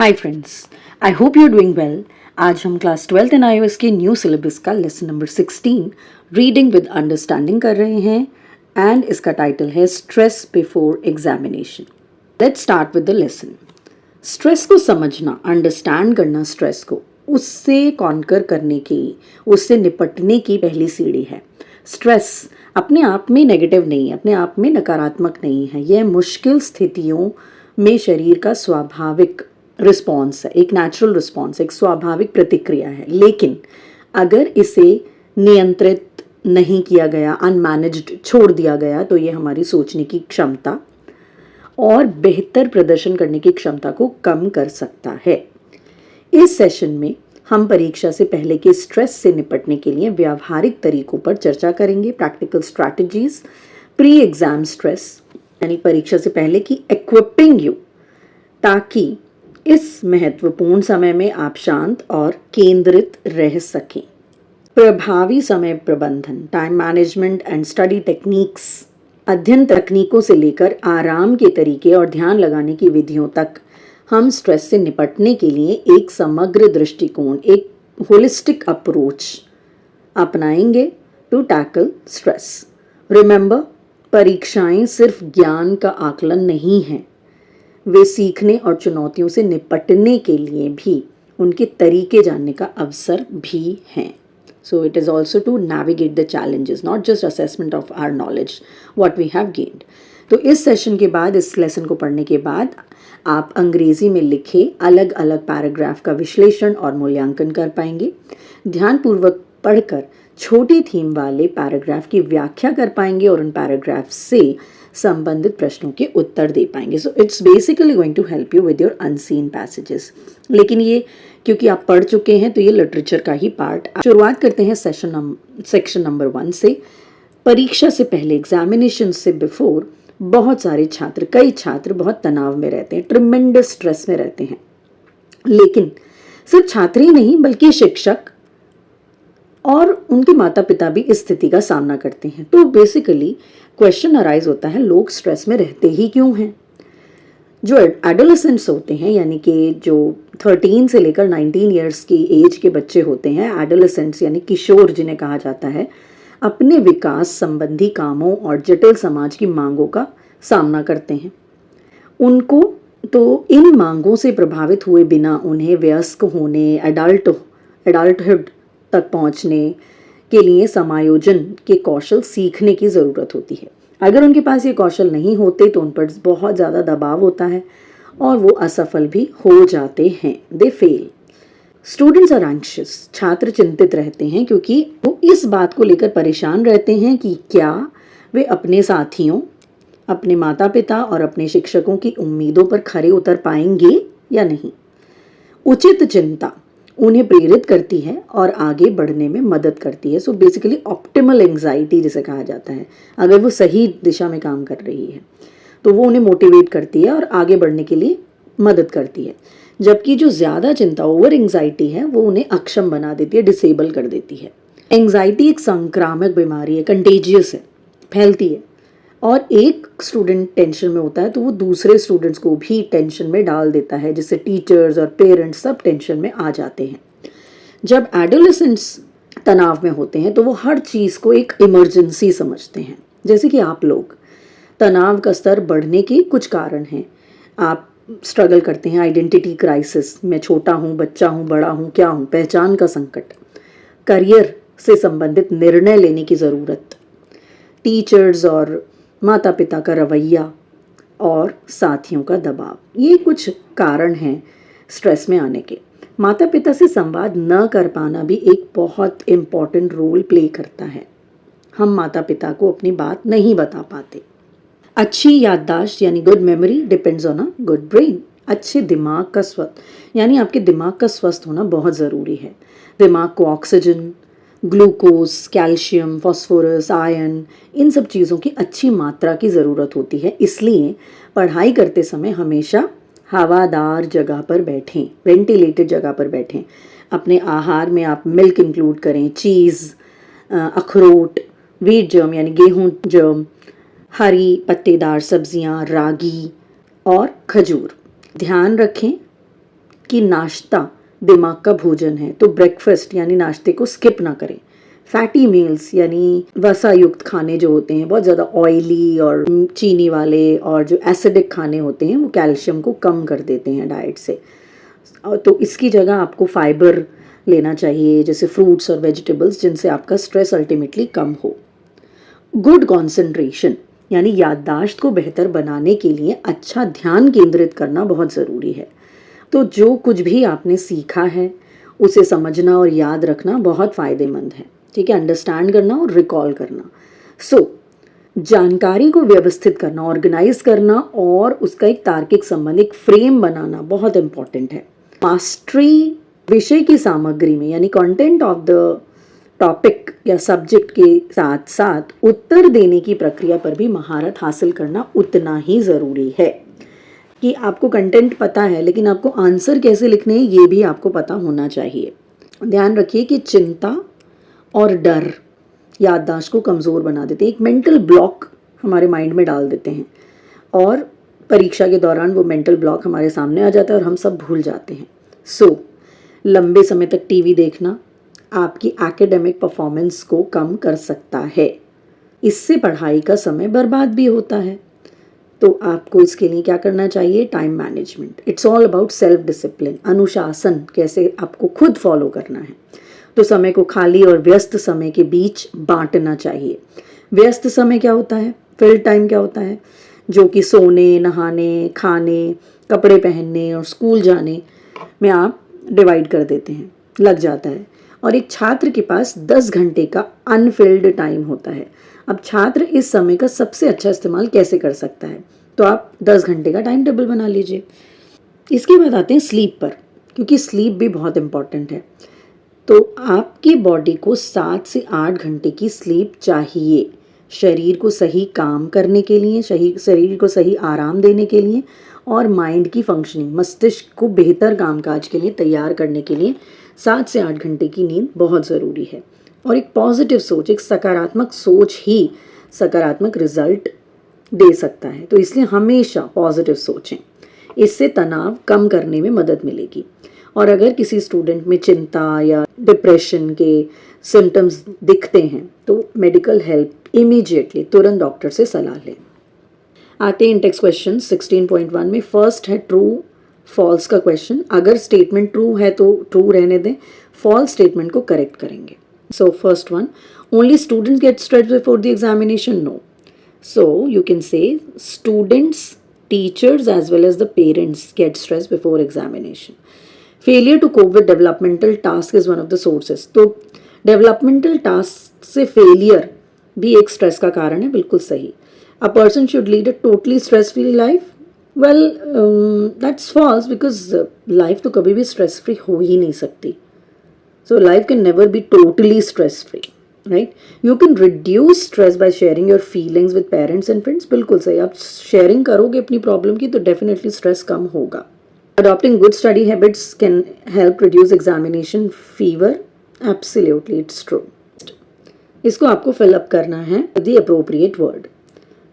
Hi friends, I hope you are doing well. आज हम class 12th इन iOS के न्यू सिलेबस का lesson number 16 reading with understanding कर रहे हैं एंड इसका टाइटल है stress before examination. Let's start with the lesson. Stress को समझना, अंडरस्टैंड करना स्ट्रेस को, उससे कॉन्कर करने की, उससे निपटने की पहली सीढ़ी है। स्ट्रेस अपने आप में नेगेटिव नहीं है, अपने आप में नकारात्मक नहीं है। यह मुश्किल स्थितियों में शरीर का स्वाभाविक रिस्पॉन्स है, एक नेचुरल रिस्पॉन्स, एक स्वाभाविक प्रतिक्रिया है। लेकिन अगर इसे नियंत्रित नहीं किया गया, अनमैनेज्ड छोड़ दिया गया, तो ये हमारी सोचने की क्षमता और बेहतर प्रदर्शन करने की क्षमता को कम कर सकता है। इस सेशन में हम परीक्षा से पहले के स्ट्रेस से निपटने के लिए व्यावहारिक तरीकों पर चर्चा करेंगे, practical strategies, pre exam stress यानी परीक्षा से पहले की इक्विपिंग यू, ताकि इस महत्वपूर्ण समय में आप शांत और केंद्रित रह सकें। प्रभावी समय प्रबंधन, time management and study techniques, अध्ययन तकनीकों से लेकर आराम के तरीके और ध्यान लगाने की विधियों तक हम स्ट्रेस से निपटने के लिए एक समग्र दृष्टिकोण, एक होलिस्टिक अप्रोच अपनाएंगे टू टैकल स्ट्रेस। रिमेंबर, परीक्षाएं सिर्फ ज्ञान का आकलन नहीं है, वे सीखने और चुनौतियों से निपटने के लिए भी उनके तरीके जानने का अवसर भी हैं। So it is also to navigate the challenges, not just assessment of our knowledge what we have gained. तो इस सेशन के बाद, इस लेसन को पढ़ने के बाद आप अंग्रेजी में लिखे अलग अलग पैराग्राफ का विश्लेषण और मूल्यांकन कर पाएंगे। ध्यानपूर्वक पढ़कर छोटी थीम वाले पैराग्राफ की व्याख्या कर पाएंगे और उन पैराग्राफ से संबंधित प्रश्नों के उत्तर दे पाएंगे। So it's basically going to help you with your unseen passages. लेकिन ये क्योंकि आप पढ़ चुके हैं तो ये लिटरेचर का ही पार्ट। शुरुआत करते हैं सेक्शन नंबर 1 से। परीक्षा से पहले, एग्जामिनेशन से बिफोर, बहुत सारे छात्र, कई छात्र बहुत तनाव में रहते हैं, ट्रिमेंडस स्ट्रेस में रहते हैं। लेकिन सिर्फ छात्र ही नहीं बल्कि शिक्षक और उनके माता पिता भी इस स्थिति का सामना करते हैं। तो बेसिकली क्वेश्चन अराइज होता है, लोग स्ट्रेस में रहते ही क्यों हैं? जो एडोलेसेंट्स होते हैं, यानी कि जो 13 से लेकर 19 ईयर्स की एज के बच्चे होते हैं, एडोलेसेंट्स यानी किशोर जिन्हें कहा जाता है, अपने विकास संबंधी कामों और जटिल समाज की मांगों का सामना करते हैं। उनको तो इन मांगों से प्रभावित हुए बिना उन्हें वयस्क होने, एडल्टहुड तक पहुंचने के लिए समायोजन के कौशल सीखने की ज़रूरत होती है। अगर उनके पास ये कौशल नहीं होते तो उन पर बहुत ज़्यादा दबाव होता है और वो असफल भी हो जाते हैं, दे फेल। स्टूडेंट्स आर एंग्शियस, छात्र चिंतित रहते हैं क्योंकि वो इस बात को लेकर परेशान रहते हैं कि क्या वे अपने साथियों, अपने माता पिता और अपने शिक्षकों की उम्मीदों पर खरे उतर पाएंगे या नहीं। उचित चिंता उन्हें प्रेरित करती है और आगे बढ़ने में मदद करती है। सो बेसिकली ऑप्टिमल एंग्जाइटी जिसे कहा जाता है, अगर वो सही दिशा में काम कर रही है तो वो उन्हें मोटिवेट करती है और आगे बढ़ने के लिए मदद करती है। जबकि जो ज़्यादा चिंता, ओवर एंग्जाइटी है, वो उन्हें अक्षम बना देती है, डिसेबल कर देती है। एंग्जाइटी एक संक्रामक बीमारी है, कंटेजियस है, फैलती है, और एक स्टूडेंट टेंशन में होता है तो वो दूसरे स्टूडेंट्स को भी टेंशन में डाल देता है, जिससे टीचर्स और पेरेंट्स सब टेंशन में आ जाते हैं। जब एडोलेसेंट्स तनाव में होते हैं तो वो हर चीज़ को एक इमरजेंसी समझते हैं। जैसे कि आप लोग, तनाव का स्तर बढ़ने के कुछ कारण हैं। आप स्ट्रगल करते हैं आइडेंटिटी क्राइसिस, मैं छोटा हूँ, बच्चा हूँ, बड़ा हूँ, क्या हूँ, पहचान का संकट, करियर से संबंधित निर्णय लेने की ज़रूरत, टीचर्स और माता पिता का रवैया और साथियों का दबाव, ये कुछ कारण हैं स्ट्रेस में आने के। माता पिता से संवाद न कर पाना भी एक बहुत इम्पॉर्टेंट रोल प्ले करता है। हम माता पिता को अपनी बात नहीं बता पाते। अच्छी याददाश्त यानी good memory depends on a good brain. अच्छे दिमाग का स्वस्थ यानी आपके दिमाग का स्वस्थ होना बहुत ज़रूरी है। दिमाग को oxygen, glucose, calcium, phosphorus, iron, इन सब चीज़ों की अच्छी मात्रा की ज़रूरत होती है। इसलिए पढ़ाई करते समय हमेशा हवादार जगह पर बैठें, वेंटिलेटेड जगह पर बैठें। अपने आहार में आप मिल्क इंक्लूड करें, चीज़, अखरोट, व्हीट जर्म यानी गेहूं जर्म, हरी पत्तेदार सब्जियां, रागी और खजूर। ध्यान रखें कि नाश्ता दिमाग का भोजन है, तो ब्रेकफास्ट यानी नाश्ते को स्किप ना करें। फैटी मील्स यानी वसा युक्त खाने जो होते हैं, बहुत ज़्यादा ऑयली और चीनी वाले और जो एसिडिक खाने होते हैं, वो कैल्शियम को कम कर देते हैं डाइट से। तो इसकी जगह आपको फाइबर लेना चाहिए, जैसे फ्रूट्स और वेजिटेबल्स, जिनसे आपका स्ट्रेस अल्टीमेटली कम हो। गुड कंसंट्रेशन यानी याददाश्त को बेहतर बनाने के लिए अच्छा ध्यान केंद्रित करना बहुत ज़रूरी है। तो जो कुछ भी आपने सीखा है उसे समझना और याद रखना बहुत फ़ायदेमंद है, ठीक है, अंडरस्टैंड करना और रिकॉल करना। जानकारी को व्यवस्थित करना, ऑर्गेनाइज करना और उसका एक तार्किक संबंध, एक फ्रेम बनाना बहुत इंपॉर्टेंट है। मास्टरी विषय की सामग्री में यानी कंटेंट ऑफ द टॉपिक या सब्जेक्ट के साथ साथ उत्तर देने की प्रक्रिया पर भी महारत हासिल करना उतना ही ज़रूरी है। कि आपको कंटेंट पता है लेकिन आपको आंसर कैसे लिखने हैं ये भी आपको पता होना चाहिए। ध्यान रखिए कि चिंता और डर याददाश्त को कमज़ोर बना देते हैं, एक मेंटल ब्लॉक हमारे माइंड में डाल देते हैं और परीक्षा के दौरान वो मेंटल ब्लॉक हमारे सामने आ जाता है और हम सब भूल जाते हैं। लंबे समय तक टीवी देखना आपकी एकेडमिक परफॉर्मेंस को कम कर सकता है। इससे पढ़ाई का समय बर्बाद भी होता है। तो आपको इसके लिए क्या करना चाहिए? Time management. It's all about self discipline, अनुशासन कैसे आपको खुद फॉलो करना है। तो समय को खाली और व्यस्त समय के बीच बांटना चाहिए। व्यस्त समय क्या होता है? फील्ड टाइम क्या होता है? जो कि सोने, नहाने, खाने, कपड़े पहनने और स्कूल जाने में आप डिवाइड कर देते हैं, लग जाता है। और एक छात्र के पास 10 घंटे का अनफिल्ड टाइम होता है। अब छात्र इस समय का सबसे अच्छा इस्तेमाल कैसे कर सकता है? तो आप 10 घंटे का टाइम टेबल बना लीजिए। इसके बाद आते हैं स्लीप पर, क्योंकि स्लीप भी बहुत इम्पॉर्टेंट है। तो आपकी बॉडी को 7 से 8 घंटे की स्लीप चाहिए, शरीर को सही काम करने के लिए, शरीर को सही आराम देने के लिए और माइंड की फंक्शनिंग, मस्तिष्क को बेहतर कामकाज के लिए तैयार करने के लिए 7 से 8 घंटे की नींद बहुत ज़रूरी है। और एक पॉजिटिव सोच, एक सकारात्मक सोच ही सकारात्मक रिजल्ट दे सकता है। तो इसलिए हमेशा पॉजिटिव सोचें, इससे तनाव कम करने में मदद मिलेगी। और अगर किसी स्टूडेंट में चिंता या डिप्रेशन के सिम्टम्स दिखते हैं तो मेडिकल हेल्प इमीडिएटली, तुरंत डॉक्टर से सलाह लें। आते हैं इंडेक्स क्वेश्चन 16.1 में। फर्स्ट है ट्रू फॉल्स का क्वेश्चन। अगर स्टेटमेंट ट्रू है तो ट्रू रहने दें, फॉल्स स्टेटमेंट को करेक्ट करेंगे। So first one, only students get stress before the examination? No. So you can say students, teachers as well as the parents get stressed before examination. Failure to cope with developmental task is one of the sources. तो developmental task से failure भी एक stress का कारण है, बिल्कुल सही। A person should lead a totally stress-free life? Well, that's false because life तो कभी भी stress-free हो ही नहीं सकती. So life can never be totally stress-free. Right, you can reduce stress by sharing your feelings with parents and friends. बिल्कुल सही, आप sharing करोगे अपनी प्रॉब्लम की तो डेफिनेटली स्ट्रेस कम होगा। Adopting good study habits can help reduce examination fever. Absolutely, it's true. इसको आपको फिलअप करना है with the appropriate word.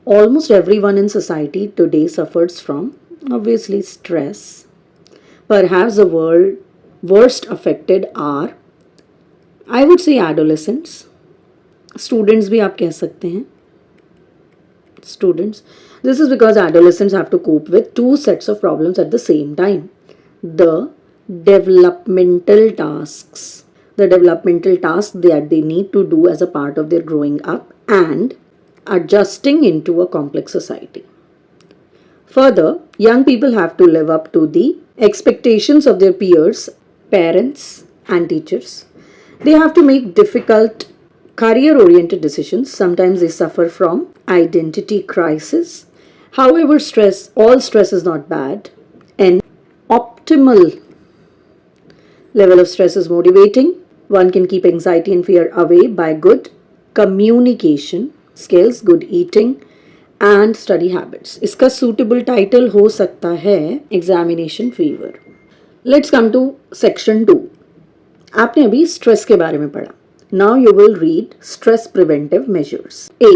Almost everyone in society today suffers from obviously stress. Perhaps the worst affected are, I would say adolescents. Students भी आप कह सकते हैं, students. This is because adolescents have to cope with 2 sets of problems at the same time. The developmental tasks that they need to do as a part of their growing up and adjusting into a complex society. Further, young people have to live up to the expectations of their peers, parents and teachers. They have to make difficult career-oriented decisions. Sometimes they suffer from identity crisis. However, all stress is not bad. An optimal level of stress is motivating. One can keep anxiety and fear away by good communication skills, good eating and study habits. इसका suitable title हो सकता है Examination Fever. Let's come to section 2. आपने अभी stress के बारे में पढ़ा। Now you will read stress preventive measures. A.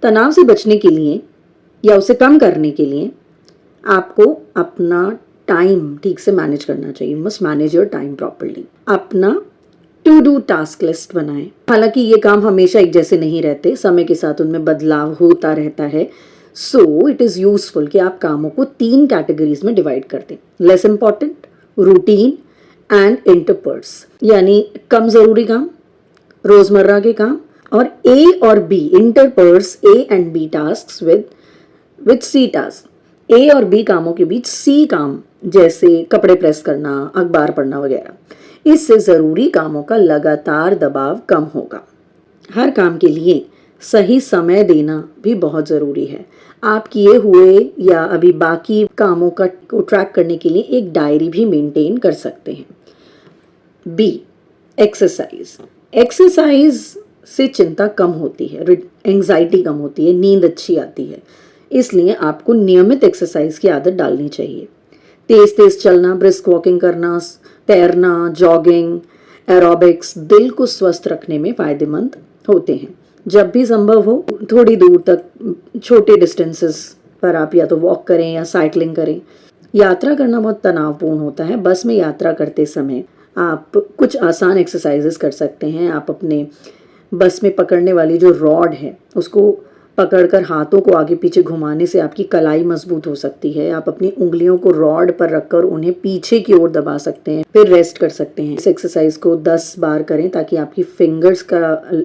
तनाव से बचने के लिए या उसे कम करने के लिए आपको अपना टाइम ठीक से मैनेज करना चाहिए। You must manage your time properly. अपना टू डू टास्क लिस्ट बनाएं। हालांकि ये काम हमेशा एक जैसे नहीं रहते, समय के साथ उनमें बदलाव होता रहता है। सो इट इज़ यूजफुल कि आप कामों को 3 कैटेगरीज में डिवाइड कर दें, लेस इंपॉर्टेंट, रूटीन एंड इंटरपर्स, यानी कम ज़रूरी काम, रोज़मर्रा के काम, और ए और बी इंटरपर्स, A and B task with C task. A और बी कामों के बीच सी काम, जैसे कपड़े प्रेस करना, अखबार पढ़ना वगैरह। इससे ज़रूरी कामों का लगातार दबाव कम होगा। हर काम के लिए सही समय देना भी बहुत ज़रूरी है। आप किए हुए या अभी बाकी कामों को ट्रैक करने के लिए एक डायरी भी मेंटेन कर सकते हैं। B, exercise. एक्सरसाइज से चिंता कम होती है, एंग्जाइटी कम होती है, नींद अच्छी आती है। इसलिए आपको नियमित एक्सरसाइज की आदत डालनी चाहिए। तेज तेज चलना, ब्रिस्क वॉकिंग करना, तैरना, जॉगिंग, एरोबिक्स दिल को स्वस्थ रखने में फ़ायदेमंद होते हैं। जब भी संभव हो थोड़ी दूर तक, छोटे डिस्टेंसेस पर आप या तो वॉक करें या साइकिलिंग करें। यात्रा करना बहुत तनावपूर्ण होता है। बस में यात्रा करते समय आप कुछ आसान एक्सरसाइजेस कर सकते हैं। आप अपने बस में पकड़ने वाली जो रॉड है उसको पकड़कर हाथों को आगे पीछे घुमाने से आपकी कलाई मजबूत हो सकती है। आप अपनी उंगलियों को रॉड पर रखकर उन्हें पीछे की ओर दबा सकते हैं, फिर रेस्ट कर सकते हैं। इस एक्सरसाइज को 10 बार करें ताकि आपकी फिंगर्स का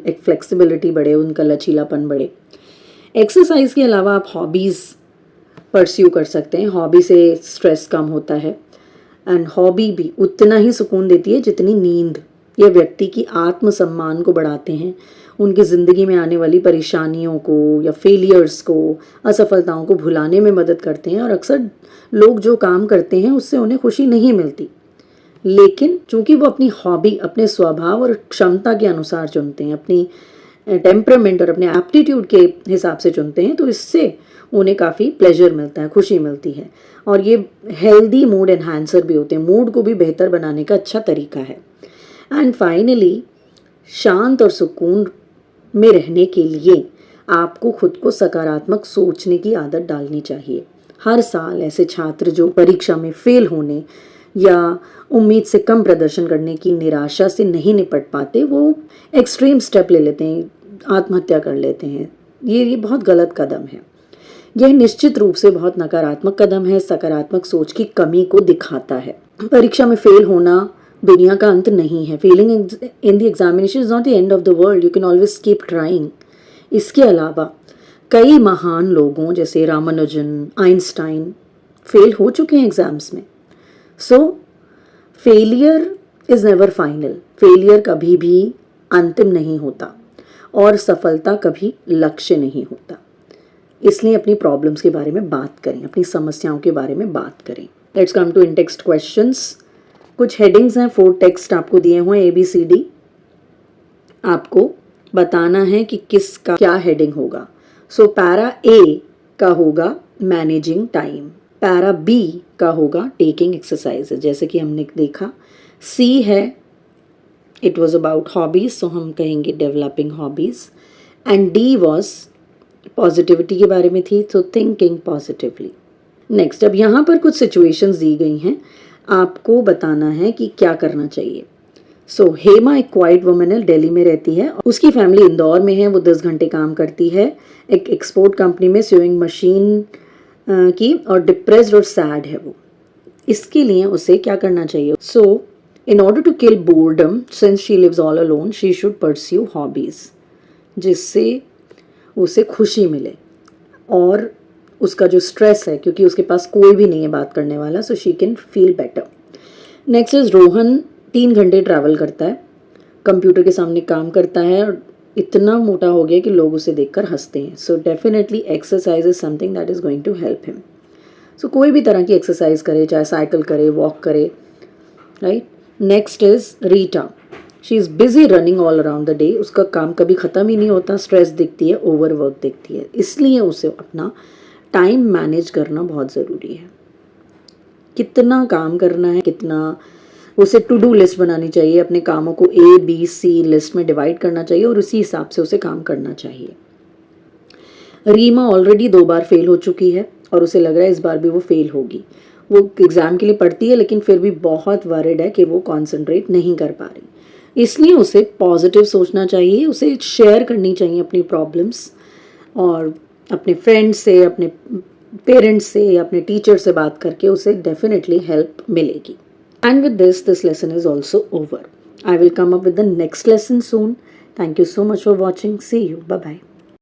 एक फ्लेक्सिबिलिटी बढ़े, उनका लचीलापन बढ़े। एक्सरसाइज के अलावा आप हॉबीज़ परस्यू कर सकते हैं। हॉबी से स्ट्रेस कम होता है एंड हॉबी भी उतना ही सुकून देती है जितनी नींद। यह व्यक्ति की आत्मसम्मान को बढ़ाते हैं, उनकी ज़िंदगी में आने वाली परेशानियों को या फेलियर्स को, असफलताओं को भुलाने में मदद करते हैं। और अक्सर लोग जो काम करते हैं उससे उन्हें खुशी नहीं मिलती, लेकिन चूंकि वो अपनी हॉबी अपने स्वभाव और क्षमता के अनुसार चुनते हैं, अपनी टेम्परामेंट और अपने एप्टीट्यूड के हिसाब से चुनते हैं, तो इससे उन्हें काफ़ी प्लेजर मिलता है, खुशी मिलती है। और ये हेल्दी मूड एनहांसर भी होते हैं, मूड को भी बेहतर बनाने का अच्छा तरीका है। एंड फाइनली, शांत और सुकून में रहने के लिए आपको खुद को सकारात्मक सोचने की आदत डालनी चाहिए। हर साल ऐसे छात्र जो परीक्षा में फेल होने या उम्मीद से कम प्रदर्शन करने की निराशा से नहीं निपट पाते, वो एक्सट्रीम स्टेप ले लेते हैं, आत्महत्या कर लेते हैं। ये बहुत गलत कदम है। यह निश्चित रूप से बहुत नकारात्मक कदम है, सकारात्मक सोच की कमी को दिखाता है। परीक्षा में फेल होना दुनिया का अंत नहीं है। Fehling in the examination is not the end of the world, you can always keep trying. इसके अलावा कई महान लोगों जैसे रामानुजन, आइंस्टाइन फेल हो चुके हैं एग्जाम्स में। सो failure is never final. Failure कभी भी अंतिम नहीं होता और सफलता कभी लक्ष्य नहीं होता। इसलिए अपनी प्रॉब्लम्स के बारे में बात करें, अपनी समस्याओं के बारे में बात करें। Let's come to in text questions. कुछ हेडिंग्स हैं, 4 टेक्स्ट आपको दिए हुए हैं ABCD। आपको बताना है कि किसका क्या हेडिंग होगा। सो पैरा A का होगा मैनेजिंग टाइम, पैरा B का होगा टेकिंग एक्सरसाइज, जैसे कि हमने देखा। C है इट वॉज अबाउट हॉबीज, सो हम कहेंगे developing hobbies. And D was positivity के बारे में थी, तो थिंकिंग पॉजिटिवली। नेक्स्ट, अब यहाँ पर कुछ सिचुएशंस दी गई हैं, आपको बताना है कि क्या करना चाहिए। सो हेमा एक क्वाइट वुमन है, दिल्ली में रहती है, उसकी फैमिली इंदौर में है। वो 10 घंटे काम करती है एक एक्सपोर्ट कंपनी में स्यूइंग मशीन की, और डिप्रेस्ड और सैड है वो। इसके लिए उसे क्या करना चाहिए? So in order to kill boredom since she lives all alone, she should pursue hobbies, जिससे उसे खुशी मिले और उसका जो स्ट्रेस है, क्योंकि उसके पास कोई भी नहीं है बात करने वाला, so she can feel better. Next is Rohan 3 घंटे ट्रैवल करता है, कंप्यूटर के सामने काम करता है और इतना मोटा हो गया कि लोग उसे देखकर हंसते हैं। So definitely exercise is something that is going to help him. So कोई भी तरह की एक्सरसाइज करे, चाहे साइकिल करे, वॉक करे, right. Next is Rita, she is busy running all around the day, उसका काम कभी ख़त्म ही नहीं होता, स्ट्रेस दिखती है, ओवरवर्क दिखती है, इसलिए उसे अपना टाइम मैनेज करना बहुत ज़रूरी है। कितना काम करना है, कितना, उसे टू डू लिस्ट बनानी चाहिए, अपने कामों को ABC लिस्ट में डिवाइड करना चाहिए और उसी हिसाब से उसे काम करना चाहिए। रीमा ऑलरेडी 2 बार फेल हो चुकी है और उसे लग रहा है इस बार भी वो फेल होगी। वो एग्ज़ाम के लिए पढ़ती है लेकिन फिर भी बहुत वरिड है कि वो कॉन्सेंट्रेट नहीं कर पा रही। इसलिए उसे पॉजिटिव सोचना चाहिए, उसे शेयर करनी चाहिए अपनी प्रॉब्लम्स, और अपने फ्रेंड्स से, अपने पेरेंट्स से, अपने टीचर से बात करके उसे डेफिनेटली हेल्प मिलेगी। And with this lesson is also over. I will come up with the next lesson soon. Thank you so much for watching. See you. Bye bye.